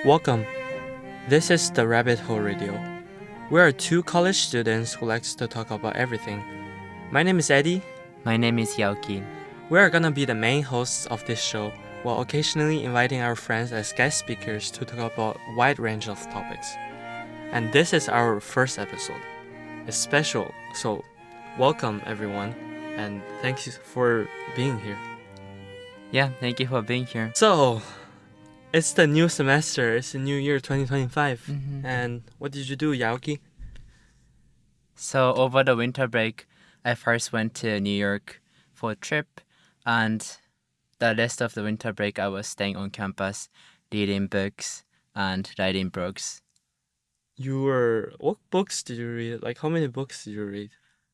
Welcome. This is the Rabbit Hole Radio. We are two college students who likes to talk about everything. My name is Eddie. My name is Yaoki. We are gonna be the main hosts of this show, while occasionally inviting our friends as guest speakers to talk about a wide range of topics. And this is our first episode. It's special, so welcome everyone, and thank you for being here. Yeah, thank you for being here. So, it's the new semester, it's the new year 2025. And what did you do, Yaoki? So over the winter break, I first went to New York for a trip, and the rest of the winter break I was staying on campus, reading books and writing blogs. What books did you read? Like, how many books did you read?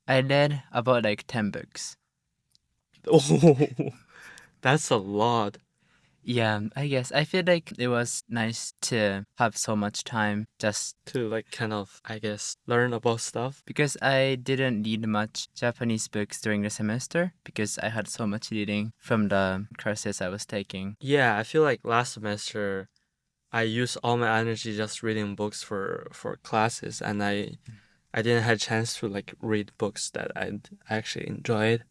I read about 10 books. Oh, that's a lot. Yeah, I guess. I feel like it was nice to have so much time just To learn about stuff. because I didn't read much Japanese books during the semester because I had so much reading from the courses I was taking. Yeah, I feel like last semester I used all my energy just reading books for classes, and I didn't have a chance to read books that I actually enjoyed.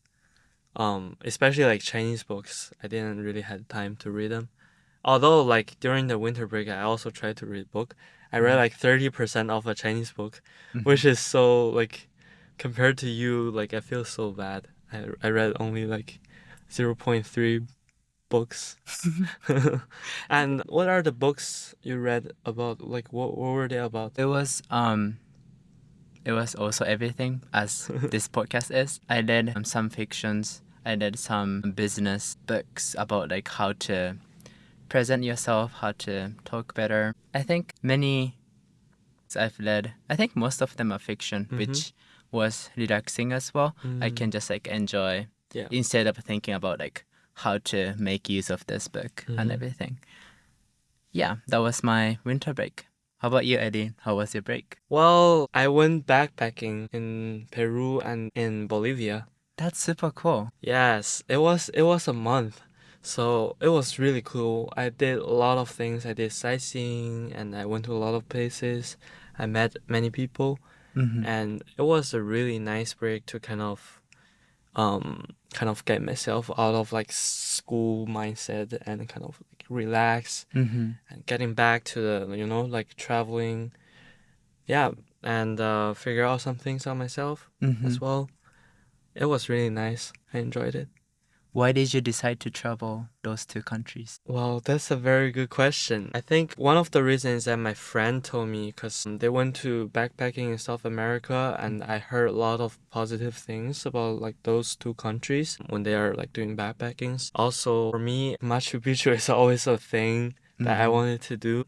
Especially Chinese books. I didn't really have time to read them. Although during the winter break I also tried to read book. I read 30% of a Chinese book, which is so compared to you, I feel so bad. I read only 0.3 books. And what are the books you read about? What were they about? It was also everything as this podcast is. I read some fictions. I read some business books about how to present yourself, how to talk better. I think many I've read, I think most of them are fiction, which was relaxing as well. I can just enjoy instead of thinking about how to make use of this book and everything. Yeah, that was my winter break. How about you, Eddie? How was your break? Well, I went backpacking in Peru and in Bolivia. That's super cool. Yes, it was a month. So it was really cool. I did a lot of things. I did sightseeing and I went to a lot of places. I met many people, and it was a really nice break to kind of get myself out of school mindset and kind of relax and getting back to the traveling. Yeah, and figure out some things on myself as well. It was really nice. I enjoyed it. Why did you decide to travel those two countries? Well, that's a very good question. I think one of the reasons that my friend told me, because they went to backpacking in South America, and I heard a lot of positive things about those two countries when they are doing backpackings. Also, for me, Machu Picchu is always a thing that I wanted to do.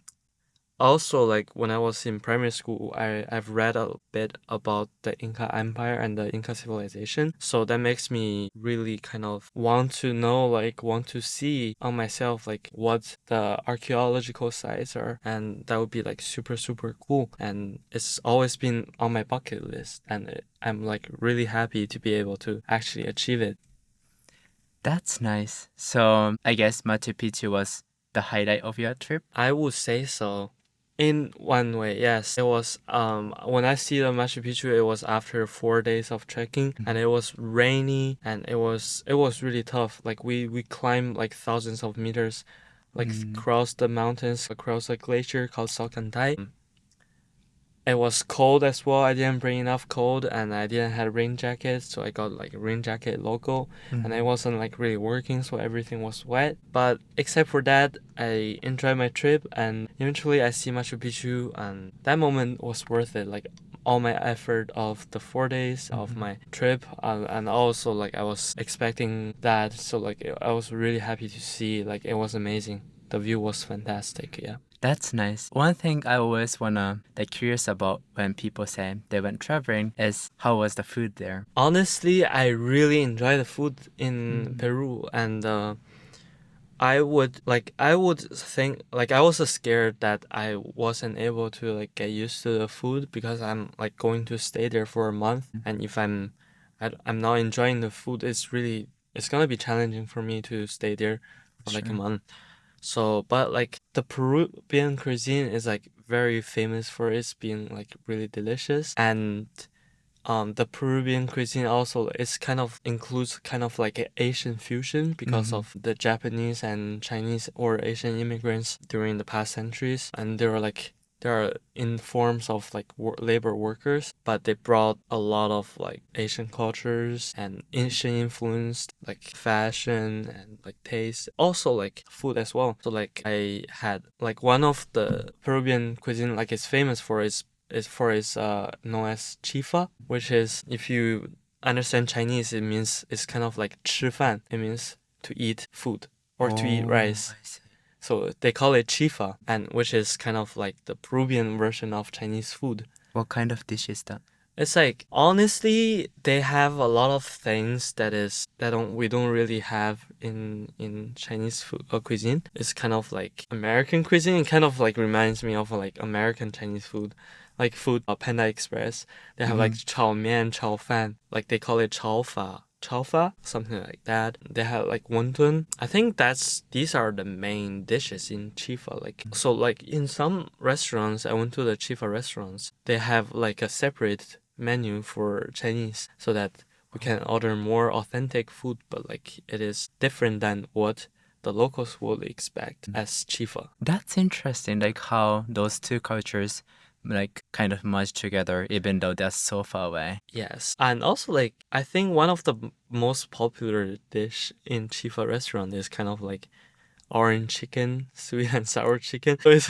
Also, when I was in primary school, I've read a bit about the Inca Empire and the Inca civilization. So that makes me really kind of want to know, want to see on myself, what the archaeological sites are. And that would be super, super cool. And it's always been on my bucket list. And I'm really happy to be able to actually achieve it. That's nice. So I guess Machu Picchu was the highlight of your trip? I would say so. In one way, yes. It was when I see the Machu Picchu, it was after 4 days of trekking, and it was rainy, and it was really tough. We climbed thousands of meters, across the mountains, across a glacier called Salcantay. It was cold as well. I didn't bring enough cold, and I didn't have rain jacket, so I got a rain jacket local, and I wasn't really working, so everything was wet. But except for that, I enjoyed my trip, and eventually I see Machu Picchu, and that moment was worth it. All my effort of the 4 days of my trip, and also I was expecting that, so I was really happy to see. It was amazing. The view was fantastic. Yeah. That's nice. One thing I always wanna curious about when people say they went traveling is how was the food there? Honestly, I really enjoy the food in Peru, and I would think I was scared that I wasn't able to get used to the food because I'm going to stay there for a month, and if I'm not enjoying the food, it's gonna be challenging for me to stay there for a month. So, but like the Peruvian cuisine is like very famous for its being like really delicious. And the Peruvian cuisine also is kind of includes kind of like an Asian fusion because of the Japanese and Chinese or Asian immigrants during the past centuries, and they are in forms of like labor workers, but they brought a lot of like Asian cultures and Asian influenced like fashion and like taste, also like food as well. So like I had like one of the Peruvian cuisine like is famous for its known as chifa, which is if you understand Chinese, it means it's kind of like 吃饭. It means to eat food or to eat rice. I see. So they call it chifa, and which is kind of like the Peruvian version of Chinese food. What kind of dish is that? It's like honestly, they have a lot of things we don't really have in Chinese food cuisine. It's kind of like American cuisine. It kind of like reminds me of like American Chinese food, like food Panda Express. They have like 炒面, 炒饭, like they call it 炒法, something like that. They have like wonton. I think these are the main dishes in Chifa. Like so, like in some restaurants, I went to the Chifa restaurants. They have like a separate menu for Chinese so that we can order more authentic food, but like it is different than what the locals would expect as Chifa. That's interesting, like how those two cultures like kind of merge together even though they're so far away. Yes. And also like I think one of the most popular dish in Chifa restaurant is kind of like orange chicken, sweet and sour chicken. So it's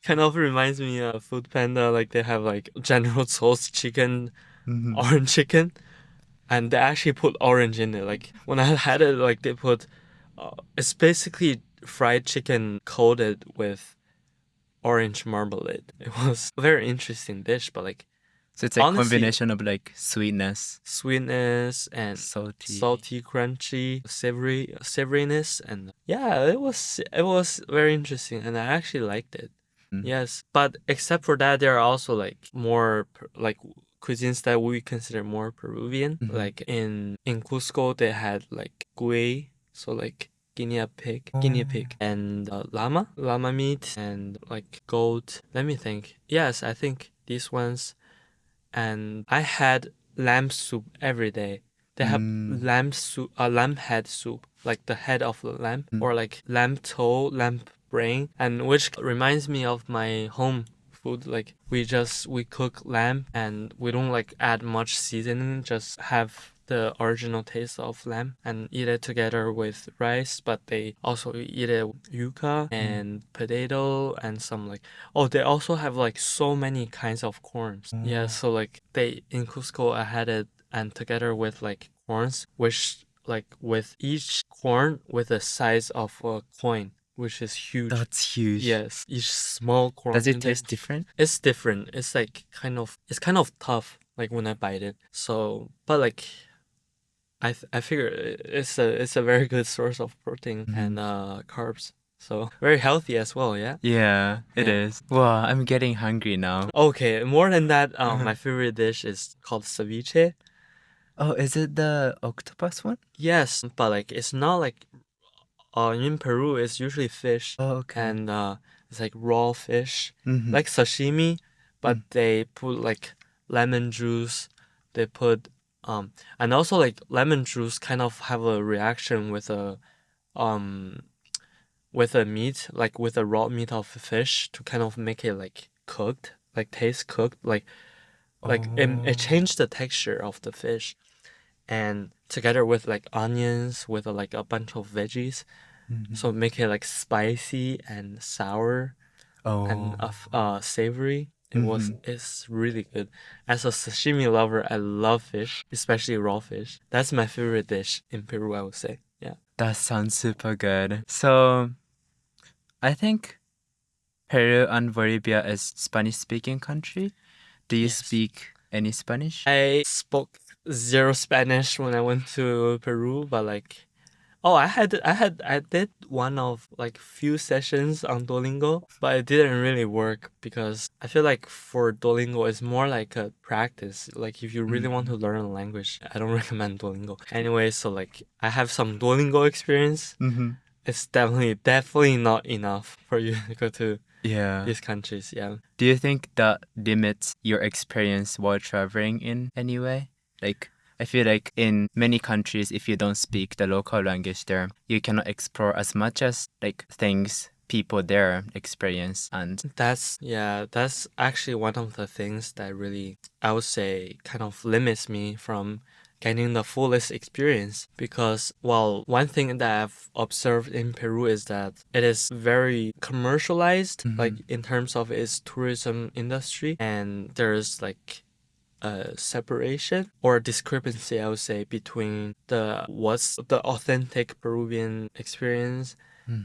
kind of reminds me of Food Panda. Like they have like General Tso's chicken, orange chicken, and they actually put orange in it. Like when I had it, like they put, it's basically fried chicken coated with orange marmalade. It was a very interesting dish, but like So it's a honestly, combination of like sweetness, sweetness and salty. crunchy, savoriness, and yeah, it was very interesting, and I actually liked it. Yes, but except for that, there are also like more like cuisines that we consider more Peruvian. Like in Cusco, they had like guay, so like guinea pig, and llama meat, and like goat. Let me think. Yes, I think these ones. And I had lamb soup every day. They have lamb soup, lamb head soup, like the head of the lamb, or like lamb toe, lamb brain, and which reminds me of my home food. Like we cook lamb and we don't like add much seasoning, just have the original taste of lamb and eat it together with rice, but they also eat it with yuca and potato and some like they also have like so many kinds of corns. Yeah, so like they in Cusco I had it and together with like corns, which like with each corn with the size of a coin, which is huge. That's huge. Yes, each small corn. Does it taste different? It's different. It's like it's kind of tough like when I bite it. So, but like I figure it's a very good source of protein and carbs. So very healthy as well, yeah. Yeah, it Yeah. is. Wow, I'm getting hungry now. Okay, more than that, my favorite dish is called ceviche. Oh, is it the octopus one? Yes, but like it's not like in Peru it's usually fish Oh, okay. and it's like raw fish, Mhm. like sashimi, but they put like lemon juice. They put and also like lemon juice kind of have a reaction um with a meat, like with a raw meat of fish to kind of make it like cooked, like taste cooked, like it changed the texture of the fish, and together with like onions with like a bunch of veggies, so make it like spicy and sour and savory. It's really good. As a sashimi lover, I love fish, especially raw fish. That's my favorite dish in Peru, I would say. Yeah. That sounds super good. So, I think Peru and Bolivia is Spanish-speaking country. Do you Yes. speak any Spanish? I spoke zero Spanish when I went to Peru, but like, I did one of like few sessions on Duolingo, but it didn't really work because I feel like for Duolingo it's more like a practice. Like if you really want to learn a language, I don't recommend Duolingo. Anyway, so like I have some Duolingo experience, it's definitely not enough for you to go to Yeah. these countries. Yeah. Do you think that limits your experience while traveling in any way? Like, I feel like in many countries, if you don't speak the local language there, you cannot explore as much as like things people there experience. And That's actually one of the things that really, I would say, kind of limits me from getting the fullest experience. Because, well, one thing that I've observed in Peru is that it is very commercialized, like in terms of its tourism industry, and there's like a separation or a discrepancy, I would say, between what's the authentic Peruvian experience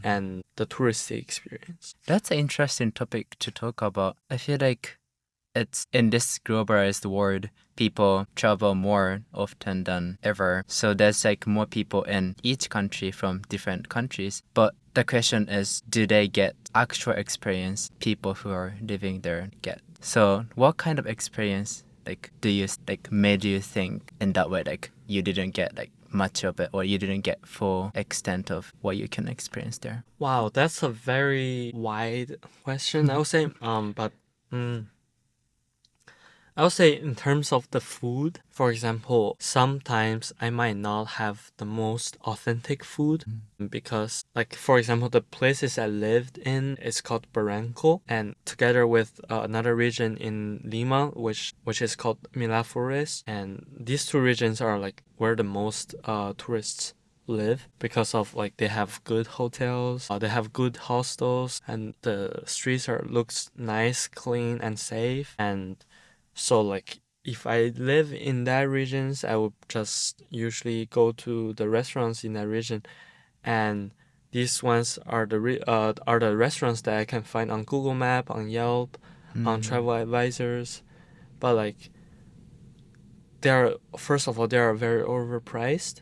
and the touristy experience. that's an interesting topic to talk about. I feel like it's in this globalized world, people travel more often than ever. So there's like more people in each country from different countries. But the question is, do they get actual experience people who are living there get? So what kind of experience like do you like made you think in that way like you didn't get like much of it or you didn't get full extent of what you can experience there? Wow, that's a very wide question, I would say. But I would say in terms of the food, for example, sometimes I might not have the most authentic food because, like, for example, the places I lived in is called Barranco, and together with another region in Lima, which is called Miraflores, and these two regions are like where the most tourists live because of like they have good hotels, they have good hostels, and the streets looks nice, clean, and safe. And so like if I live in that regions, I would just usually go to the restaurants in that region, and these ones are the restaurants that I can find on Google Map, on Yelp, on travel advisors. But like first of all, they are very overpriced,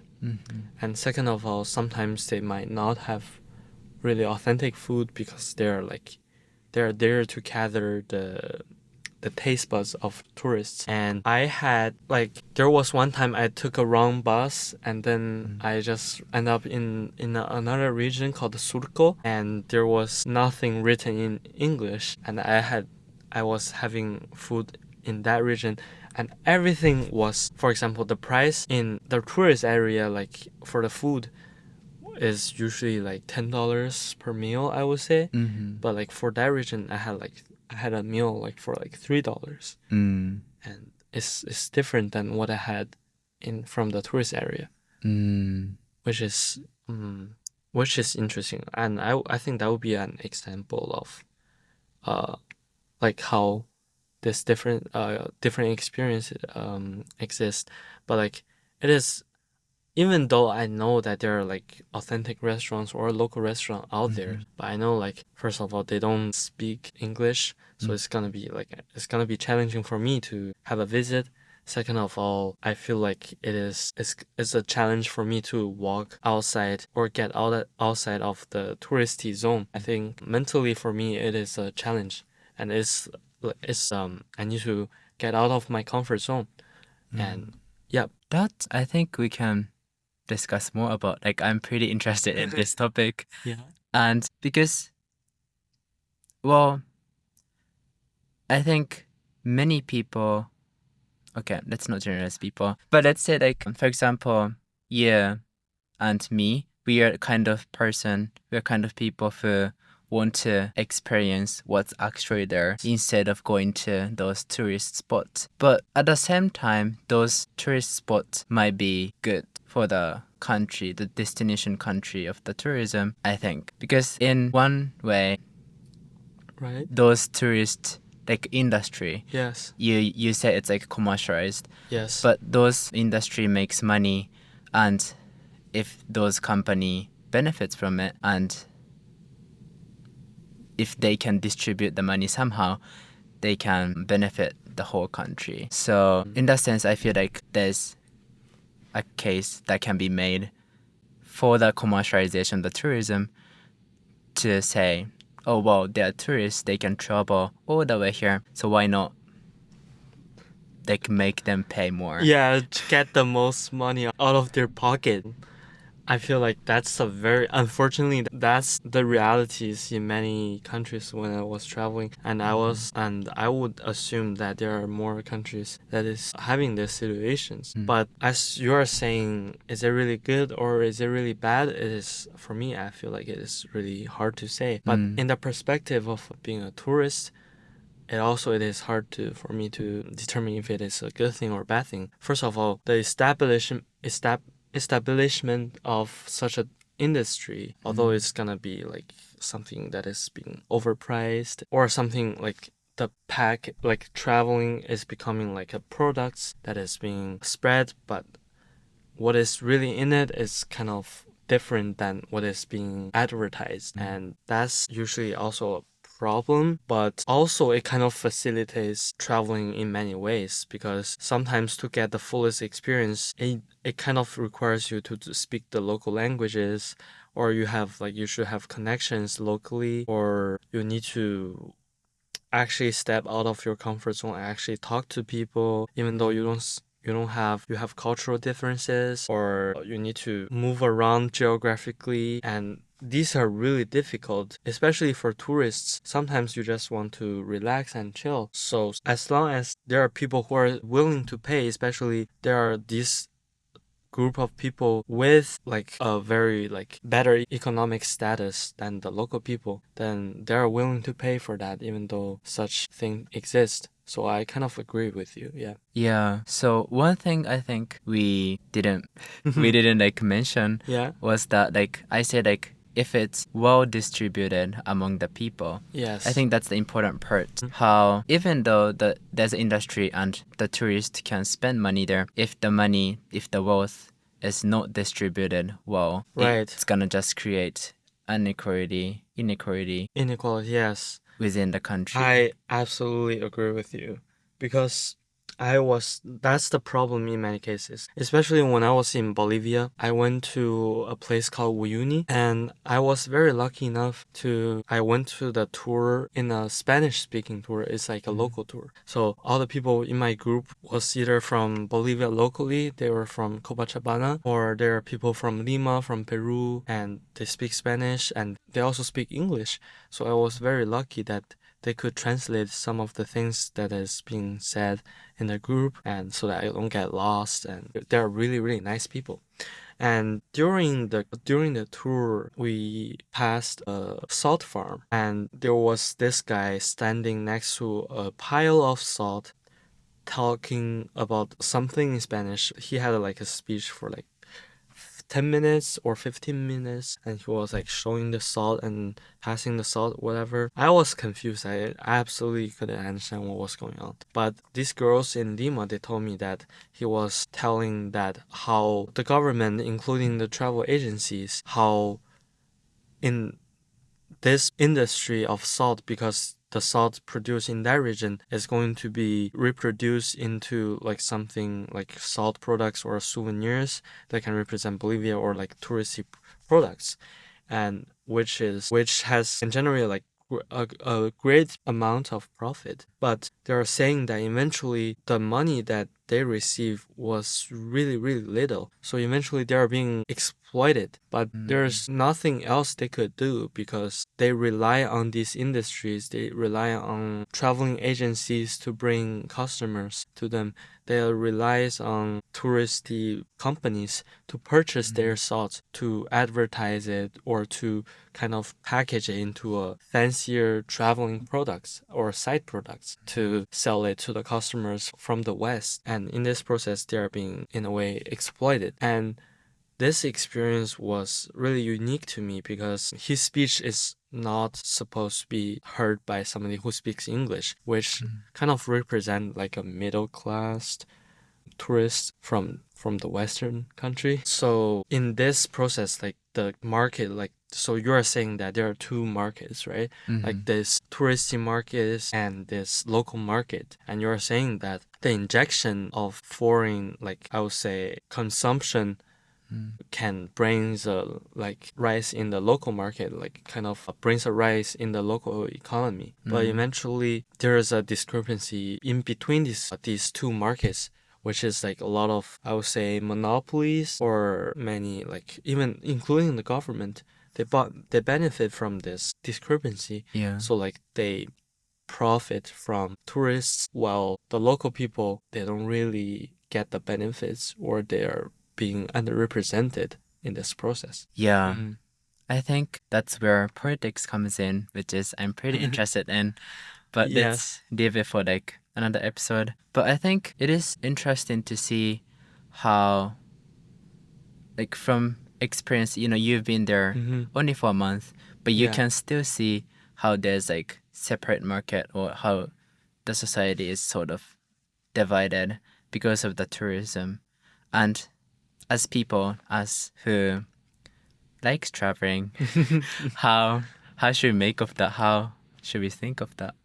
and second of all, sometimes they might not have really authentic food because they're there to gather the taste buds of tourists. And I had like there was one time I took a wrong bus, and then I just end up in another region called Surco, and there was nothing written in English, and I was having food in that region, and everything was, for example, the price in the tourist area, like for the food, is usually like $10 per meal, I would say. But like for that region, I had a meal like for like $3, and it's different than what I had from the tourist area, which is interesting, and I think that would be an example of like how this different experiences exist. But like it is, even though I know that there are like authentic restaurants or local restaurant out there, but I know like first of all they don't speak English, so it's gonna be challenging for me to have a visit. Second of all, I feel like it's a challenge for me to walk outside or get outside of the touristy zone. I think mentally for me it is a challenge, and it's I need to get out of my comfort zone, and yeah. That I think we can discuss more about. Like, I'm pretty interested in this topic. Yeah. And because, well, I think many people, okay, let's not generalize people, but let's say, like, for example, you and me, we are kind of people who want to experience what's actually there instead of going to those tourist spots. But at the same time, those tourist spots might be good for the country, the destination country of the tourism, I think. Because in one way, Right. those tourist like industry, Yes. you say it's like commercialized, Yes. but those industry makes money, and if those company benefits from it, and if they can distribute the money somehow, they can benefit the whole country. So in that sense, I feel like there's a case that can be made for the commercialization of the tourism to say, oh, well, they're tourists, they can travel all the way here, so why not like make them pay more? Yeah, to get the most money out of their pocket. I feel like that's a very, unfortunately, that's the realities in many countries when I was traveling. And I would assume that there are more countries that is having these situations. But as you are saying, is it really good or is it really bad? It is, for me, I feel like it is really hard to say. But in the perspective of being a tourist, it is hard for me to determine if it is a good thing or a bad thing. First of all, the establishment of such an industry, although it's gonna be like something that is being overpriced or something like the pack, like traveling is becoming like a product that is being spread, but what is really in it is kind of different than what is being advertised. And that's usually also a problem, but also it kind of facilitates traveling in many ways, because sometimes to get the fullest experience, it kind of requires you to speak the local languages, or you should have connections locally, or you need to actually step out of your comfort zone and actually talk to people, even though you have cultural differences, or you need to move around geographically, and these are really difficult, especially for tourists. Sometimes you just want to relax and chill. So as long as there are people who are willing to pay, especially there are these group of people with like a very like better economic status than the local people, then they're willing to pay for that, even though such thing exists. So I kind of agree with you. Yeah. Yeah. So one thing I think we didn't like mention Yeah. was that like I said like if it's well distributed among the people. Yes. I think that's the important part. How even though there's an industry and the tourist can spend money there, if the wealth is not distributed well, Right. it's gonna just create inequality Inequality, yes. within the country. I absolutely agree with you, because that's the problem in many cases. Especially when I was in Bolivia, I went to a place called Uyuni, and I was very lucky enough I went to the tour in a Spanish speaking tour. It's like a local tour. So all the people in my group was either from Bolivia locally, they were from Copacabana, or there are people from Lima, from Peru, and they speak Spanish and they also speak English. So I was very lucky that they could translate some of the things that is being said in the group, and so that I don't get lost. And they're really, really nice people. And during the tour, we passed a salt farm, and there was this guy standing next to a pile of salt, talking about something in Spanish. He had like a speech for like 10 minutes or 15 minutes, and he was like showing the salt and passing the salt, whatever. I was confused. I absolutely couldn't understand what was going on. But these girls in Lima, they told me that he was telling that how the government, including the travel agencies, how in this industry of salt, because the salt produced in that region is going to be reproduced into like something like salt products or souvenirs that can represent Bolivia, or like touristy products, and which has can generate like a great amount of profit. But they're saying that eventually the money that they receive was really, really little. So eventually they're being exploited, but there's nothing else they could do, because they rely on these industries. They rely on traveling agencies to bring customers to them. They rely on touristy companies to purchase their salt, to advertise it, or to kind of package it into a fancier traveling products or side products to sell it to the customers from the West. And in this process, they are being, in a way, exploited. And this experience was really unique to me, because his speech is not supposed to be heard by somebody who speaks English, which kind of represent like a middle class tourist from the Western country. So in this process, like the market, like, so you are saying that there are two markets, right? Like this touristy market and this local market. And you're saying that the injection of foreign, like I would say, consumption can brings a like rise in the local market, like kind of brings a rise in the local economy. But eventually there is a discrepancy in between these two markets, which is like a lot of, I would say, monopolies, or many, like even including the government, they benefit from this discrepancy. Yeah. So like they profit from tourists, while the local people, they don't really get the benefits, or they are being underrepresented in this process. Yeah. I think that's where politics comes in, which is I'm pretty interested in. But Yes. let's leave it for like another episode. But I think it is interesting to see how, like from experience, you've been there only for a month, but you Yeah. can still see how there's like separate market, or how the society is sort of divided because of the tourism. And as people, as who likes traveling, how should we make of that? How should we think of that?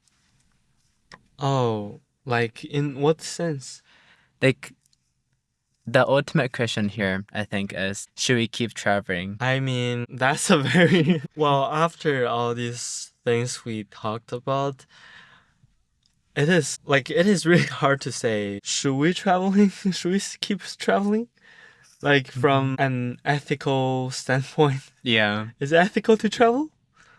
Oh, like in what sense? Like the ultimate question here, I think, is should we keep traveling? I mean, that's a very well, after all these things we talked about, it is really hard to say, should we traveling? Should we keep traveling? Like from an ethical standpoint, Yeah. is it ethical to travel?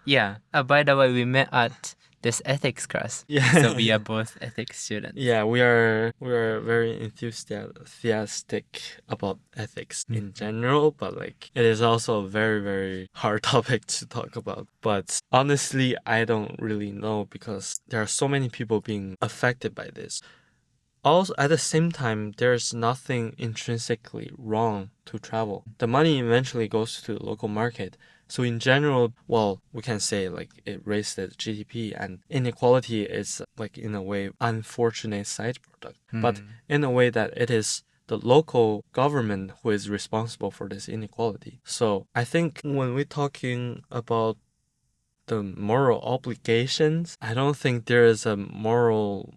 Yeah. By the way, we met at this ethics class. Yeah. So we are both ethics students. Yeah, we are very enthusiastic about ethics in general, but like it is also a very, very hard topic to talk about. But honestly, I don't really know, because there are so many people being affected by this. Also, at the same time, there's nothing intrinsically wrong to travel. The money eventually goes to the local market. So in general, well, we can say like it raised the GDP, and inequality is like in a way unfortunate side product. But in a way that it is the local government who is responsible for this inequality. So I think when we're talking about the moral obligations, I don't think there is a moral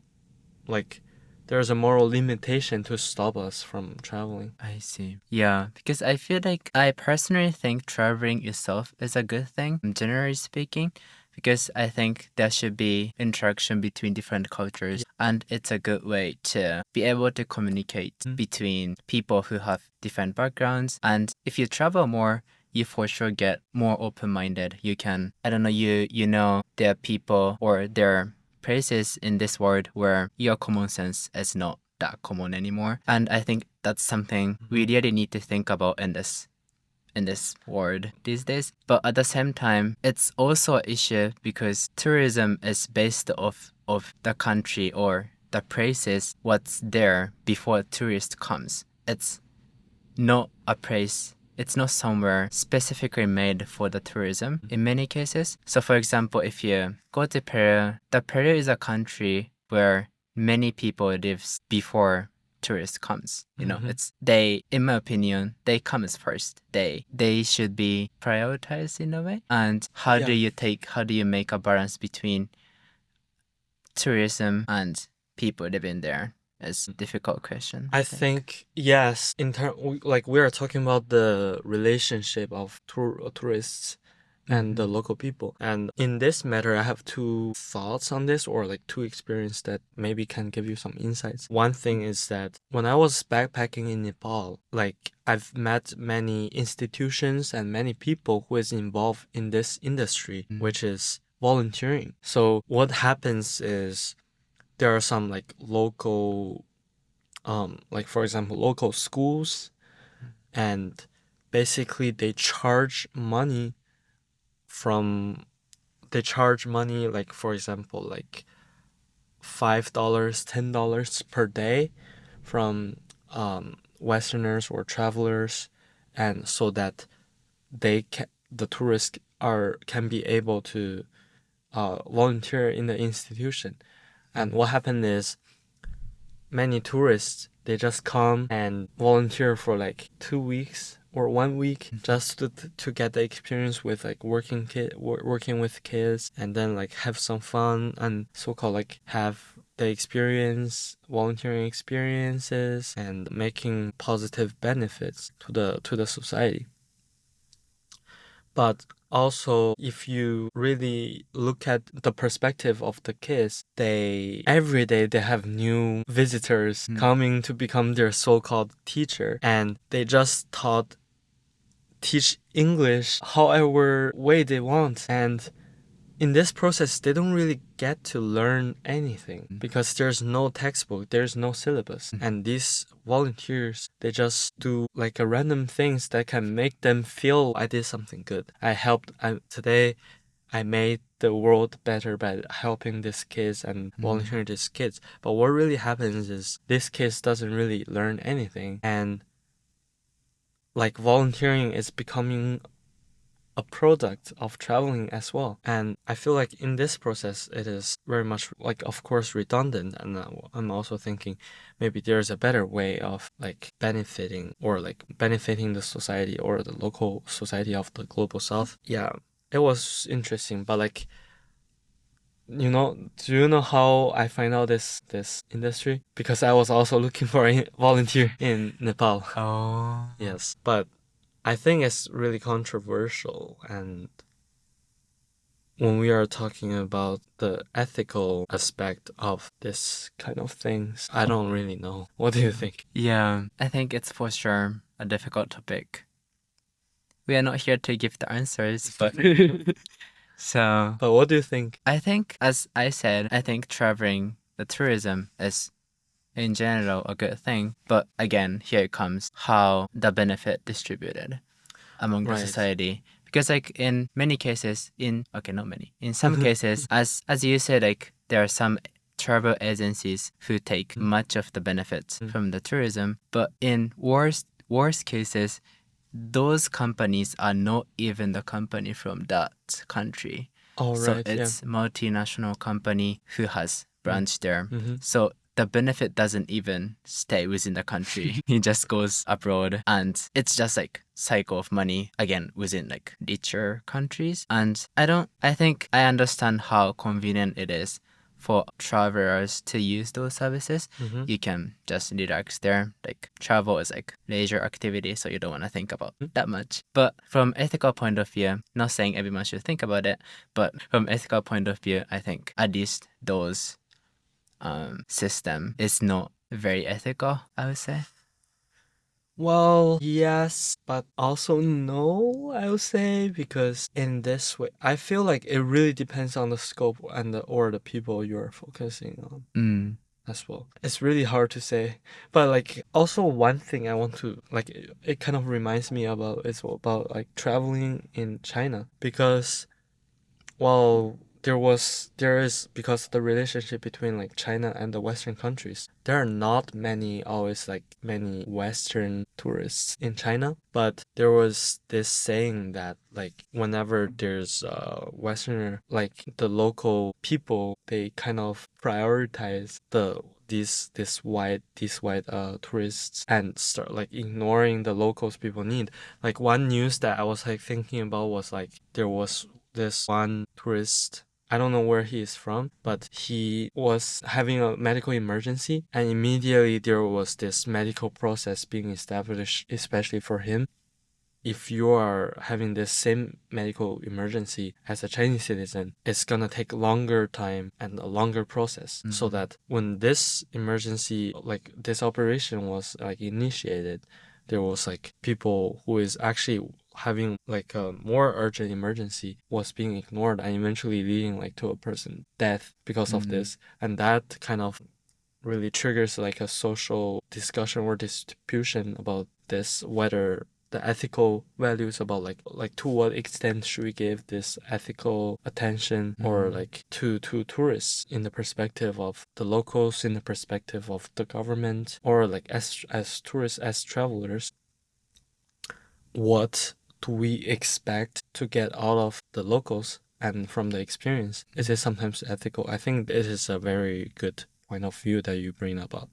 limitation to stop us from traveling. I see. Yeah, because I feel like I personally think traveling itself is a good thing, generally speaking, because I think there should be interaction between different cultures, and it's a good way to be able to communicate between people who have different backgrounds. And if you travel more, you for sure get more open-minded. You can, I don't know, you know there are people, or there are places in this world where your common sense is not that common anymore. And I think that's something we really need to think about in this world these days. But at the same time, it's also an issue because tourism is based off of the country or the places what's there before a tourist comes. It's not a place, it's not somewhere specifically made for the tourism in many cases. So for example, if you go to Peru, Peru is a country where many people live before tourist comes. It's in my opinion, they comes first. They should be prioritized in a way. And how do you make a balance between tourism and people living there? It's a difficult question. I think yes. Like we are talking about the relationship of tourists and the local people. And in this matter, I have two thoughts on this, or like two experiences that maybe can give you some insights. One thing is that when I was backpacking in Nepal, like I've met many institutions and many people who is involved in this industry, which is volunteering. So what happens is there are some like local, like for example, local schools, and basically they charge money like for example like $5, $10 per day from Westerners or travelers, and so that the tourists can be able to volunteer in the institution. And what happened is many tourists, they just come and volunteer for like 2 weeks or 1 week just to get the experience with like working with kids, and then like have some fun and so-called like have the volunteering experiences and making positive benefits to the society. But also, if you really look at the perspective of the kids, every day they have new visitors coming to become their so-called teacher, and they just teach English however way they want. And in this process, they don't really get to learn anything because there's no textbook, there's no syllabus. And these volunteers, they just do like a random things that can make them feel I did something good. Today I made the world better by helping these kids and volunteering these kids. But what really happens is these kids doesn't really learn anything, and like volunteering is becoming a product of traveling as well. And I feel like in this process, it is very much like, of course, redundant. And I'm also thinking maybe there's a better way of like benefiting the society or the local society of the global south. Yeah, it was interesting. But like, do you know how I find out this industry? Because I was also looking for a volunteer in Nepal. Oh. Yes, but I think it's really controversial, and when we are talking about the ethical aspect of this kind of things, I don't really know. What do you think? Yeah, I think it's for sure a difficult topic. We are not here to give the answers, but so. But what do you think? I think, as I said, I think traveling, the tourism is in general a good thing. But again, here it comes how the benefit distributed among the Right. society. Because like in many cases, not many, in some cases, as you said, like there are some travel agencies who take much of the benefits from the tourism. But in worst cases, those companies are not even the company from that country. Oh, So right, it's multinational company who has branch there. Mhm. So the benefit doesn't even stay within the country. It just goes abroad, and it's just like cycle of money again within like richer countries. And I think I understand how convenient it is for travelers to use those services. You can just relax there. Like travel is like leisure activity, so you don't want to think about that much. But from ethical point of view, not saying everyone should think about it, but from ethical point of view, I think at least those system is not very ethical, I would say. Well, yes, but also no, I would say, because in this way, I feel like it really depends on the scope and or the people you're focusing on as well. It's really hard to say, but like also one thing I want to like it kind of reminds me about like traveling in China, because well there is because of the relationship between like China and the Western countries. There are not many Western tourists in China, but there was this saying that like whenever there's a Westerner, like the local people, they kind of prioritize these white tourists and start like ignoring the locals people need. Like one news that I was like thinking about was like there was this one tourist. I don't know where he is from, but he was having a medical emergency, and immediately there was this medical process being established, especially for him. If you are having this same medical emergency as a Chinese citizen, it's gonna take longer time and a longer process. So that when this emergency, like this operation was like initiated, there was like people who is actually having like a more urgent emergency was being ignored and eventually leading like to a person death because of this. And that kind of really triggers like a social discussion or distribution about this, whether the ethical values about like to what extent should we give this ethical attention or like to tourists in the perspective of the locals, in the perspective of the government, or like as tourists, as travelers, what do we expect to get out of the locals and from the experience? Is it sometimes ethical? I think it is a very good point of view that you bring about.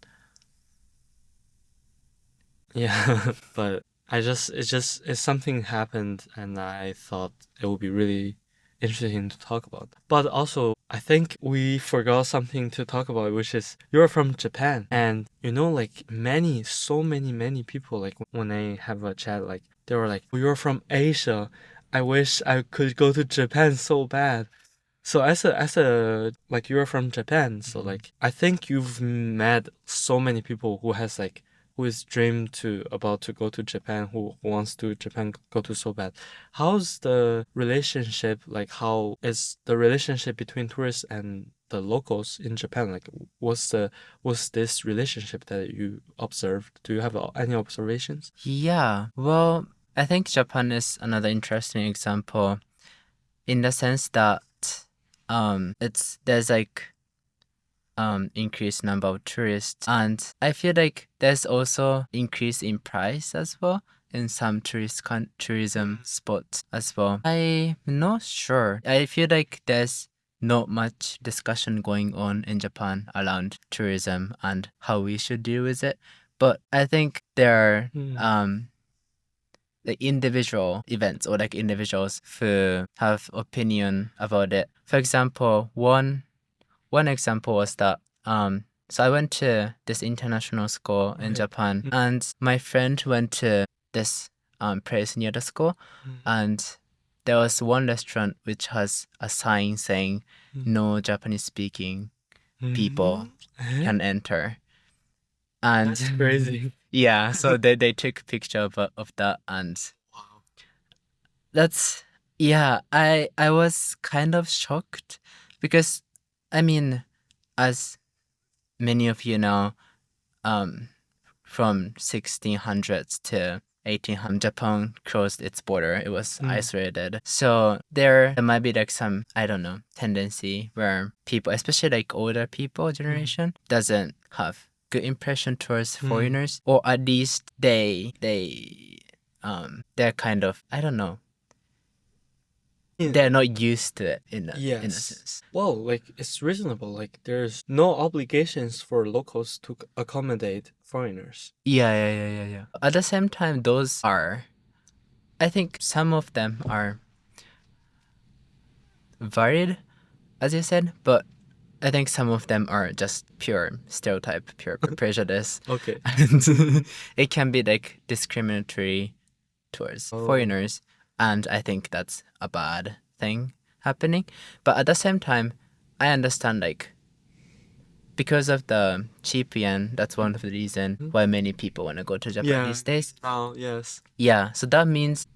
Yeah, but it's something happened and I thought it would be really interesting to talk about. But also, I think we forgot something to talk about, which is you're from Japan. And like many people, like when I have a chat, like they were like, "Oh, you're from Asia. I wish I could go to Japan so bad. So as a like you're from Japan, so like I think you've met so many people who has like who is dreamed to about to go to Japan, who wants to Japan go to so bad. How's the relationship like how is the relationship between tourists and the locals in Japan? Like what's this relationship that you observed? Do you have any observations? Yeah, well, I think Japan is another interesting example in the sense that there's like increased number of tourists, and I feel like there's also increase in price as well in some tourism spots as well. I'm not sure. I feel like there's not much discussion going on in Japan around tourism and how we should deal with it. But I think there are the individual events or like individuals who have opinion about it. For example, one example was that so I went to this international school in Japan, and my friend went to this place near the school, and there was one restaurant which has a sign saying no Japanese speaking people can enter. And That's crazy. yeah, so they took a picture of that, and that's yeah, I was kind of shocked because I mean, as many of you know, from 1600s to 1800, Japan closed its border. It was isolated. So there might be like some, I don't know, tendency where people, especially like older people generation, doesn't have good impression towards foreigners, or at least they're kind of, I don't know, they're not used to it in a sense. Well, like it's reasonable. Like there's no obligations for locals to accommodate foreigners. Yeah. At the same time, those are, I think some of them are varied, as you said, but I think some of them are just pure stereotype, pure prejudice. Okay. And it can be like discriminatory towards foreigners, and I think that's a bad thing happening. But at the same time, I understand like because of the cheap yen, that's one of the reasons why many people want to go to Japan these days. Oh, yes. Yeah, so that means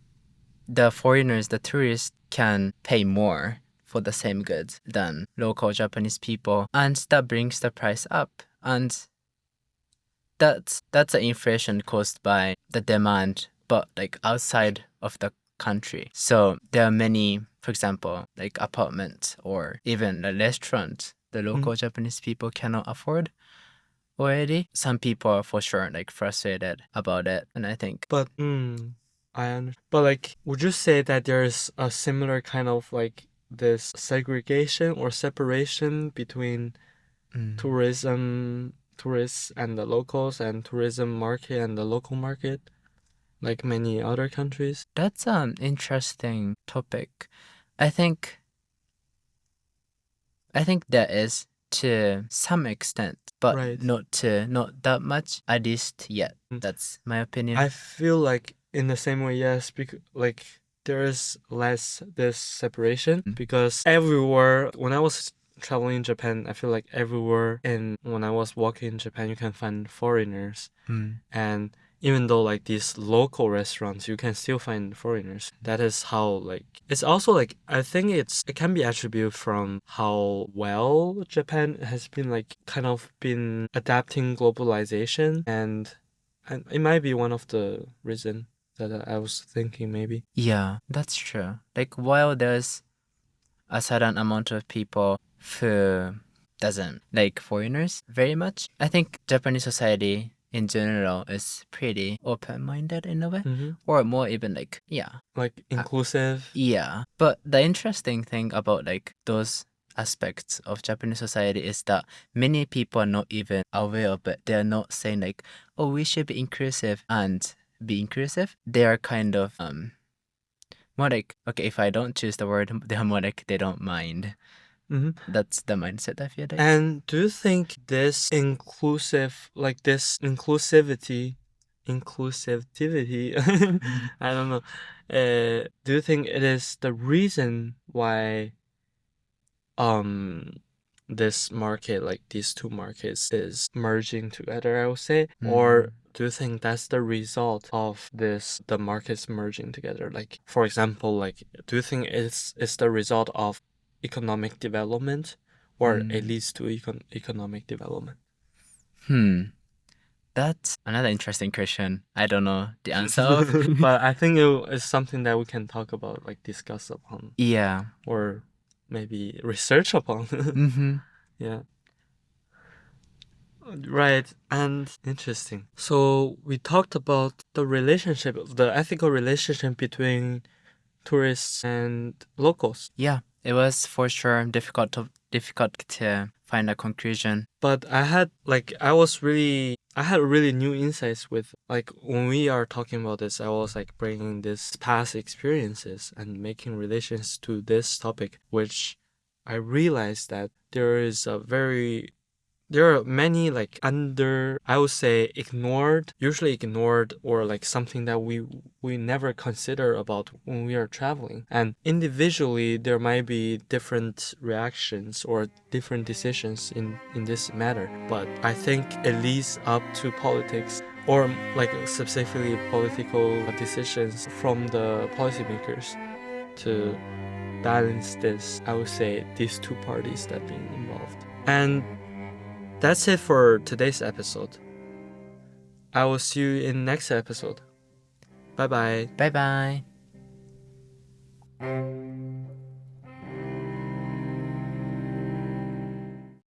the foreigners, the tourists, can pay more for the same goods than local Japanese people, and that brings the price up. And that's an inflation caused by the demand, but like outside of the country. So there are many, for example, like apartments or even a restaurant the local Japanese people cannot afford already. Some people are for sure like frustrated about it, and I think. But I understand. But like, would you say that there's a similar kind of like this segregation or separation between tourists and the locals and tourism market and the local market, like many other countries? That's an interesting topic. I think there is to some extent, but not that much, at least yet. That's my opinion. I feel like in the same way, yes, because like there is less this separation because everywhere when I was traveling in Japan, I feel like everywhere and when I was walking in Japan, you can find foreigners, and even though like these local restaurants, you can still find foreigners. That is how like it's also like I think it can be attributed from how well Japan has been like kind of been adapting globalization, and it might be one of the reason that I was thinking maybe. Yeah, that's true. Like while there's a certain amount of people who doesn't like foreigners very much, I think Japanese society in general is pretty open-minded in a way, or more even like like inclusive. Yeah, but the interesting thing about like those aspects of Japanese society is that many people are not even aware of it. They're not saying like, oh, we should be inclusive and be inclusive. They are kind of more like, okay, if I don't choose the word, they're more like they don't mind. That's the mindset I feel like. And do you think this inclusivity inclusivity. I don't know. Do you think it is the reason why this market, like these two markets, is merging together, I would say? Or do you think that's the result of the markets merging together? Like, for example, like, do you think it's the result of economic development, or it leads to economic development? That's another interesting question. I don't know the answer of. But I think it is something that we can talk about, like discuss upon, Yeah. or maybe research upon. Yeah. Right, and interesting. So we talked about the ethical relationship between tourists and locals. Yeah, it was for sure difficult to find a conclusion. But I had really new insights with, like, when we are talking about this, I was like bringing this past experiences and making relations to this topic, which I realized that there are many, like, I would say, usually ignored, or like something that we never consider about when we are traveling. And individually, there might be different reactions or different decisions in this matter. But I think it leads up to politics, or like specifically political decisions from the policymakers to balance this, I would say, these two parties that being involved. And that's it for today's episode. I will see you in next episode. Bye bye. Bye bye.